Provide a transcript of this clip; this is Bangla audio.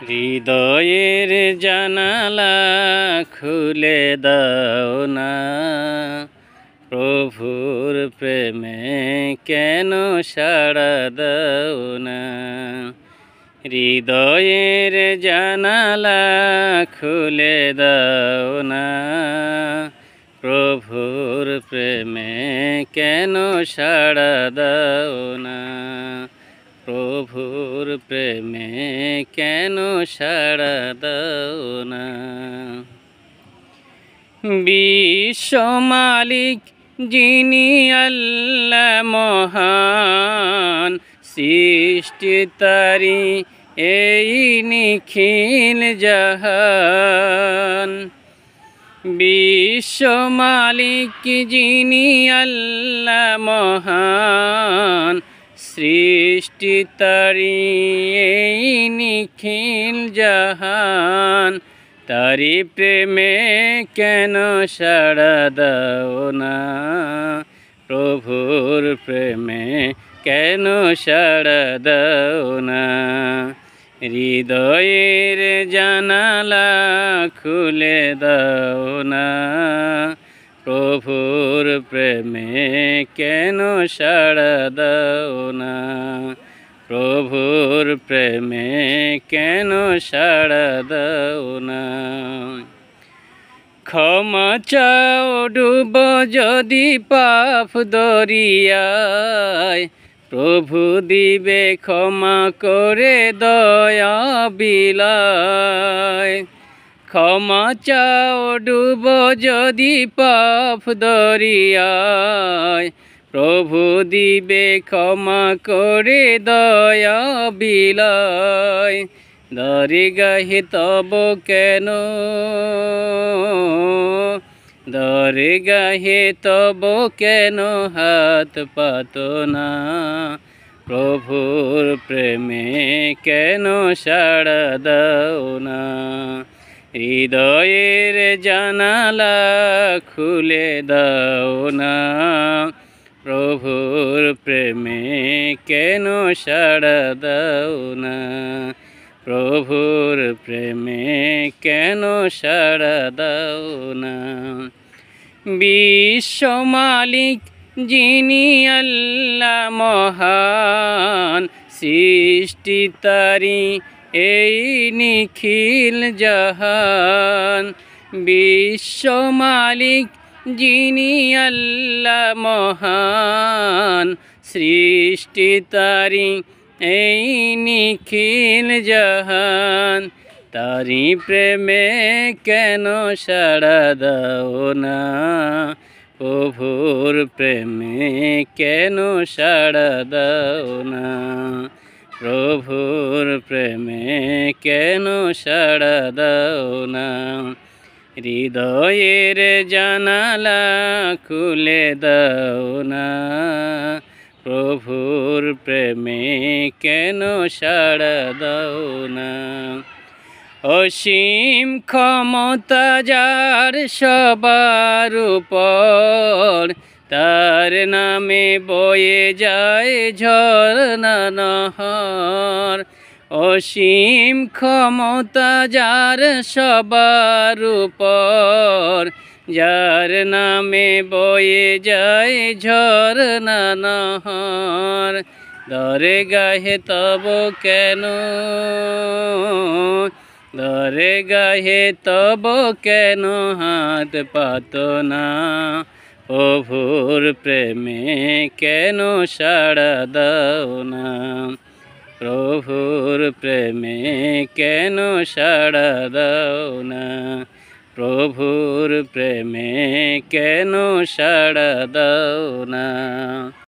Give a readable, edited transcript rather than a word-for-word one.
হৃদয়ের জানালা খুলে দাও না, প্রভুর প্রেমে কেন সাড়া দাও না। হৃদয়ের জানালা খুলে দাও না, প্রভুর প্রেমে কেন সাড়া দাও না। প্রভুর প্রেমে কেন সাড়া দাও না। বিশ্ব মালিক যিনি আল্লাহ মহান, সৃষ্টি তারি এই নিখিল জাহান। বিশ্ব মালিক যিনি আল্লাহ মহান, সৃষ্টি তারি এই নিখিল জাহান। তারি প্রেমে কেন সাড়া দাও না, প্রভুর প্রেমে কেন সাড়া দাও না। হৃদয়ের জানালা খুলে দাও না, প্রভুর প্রেমে কেন সাড়া দাও না। প্রভুর প্রেমে কেন সাড়া দাও না। ক্ষমা চাও ডুব যদি পাপ দরিয়ায়, প্রভু দিবে ক্ষমা করে দয়া বিলায়। ক্ষমা চাও ডুব যদি পাপ দরিয়ায়, প্রভু দিবে ক্ষমা করে দয়া বিলায়। দরগাহে তব কেন, দরগাহে তব কেন হাত পাতো না। প্রভুর প্রেমে কেন সাড়া দাও না। হৃদয়ের জানালা খুলে দাও না, প্রভুর প্রেমে কেন সাড়া দাও না। প্রভুর প্রেমে কেন সাড়া দাও না। বিশ্ব মালিক যিনি আল্লাহ মহান, সৃষ্টি তারি এই নিখিল জাহান। বিশ্ব মালিক যিনি আল্লাহ মহান, সৃষ্টি তারি এই নিখিল জাহান। তারি প্রেমে কেন সাড়া দাও না, প্রভুর প্রেমে কেন সাড়া দাও না। প্রভুর প্রেমে কেন সাড়া দাও না। হৃদয়ের জানালা খুলে দাও না, প্রভুর প্রেমে কেন সাড়া দাও না। অসীম ক্ষমতা যার সবার উপর, তার নামে বয়ে যায় ঝরনা নহর। অসীম ক্ষমতা যার সবার উপর, যার নামে বয়ে যায় ঝরনা নহর। দরগাহে তব কেন, দরগাহে তব কেন হাত পাতো না। প্রভুর প্রেমে কেন সাড়া দাও না। প্রভুর প্রেমে কেন সাড়া দাও না। প্রভুর প্রেমে কেন সাড়া দাও না।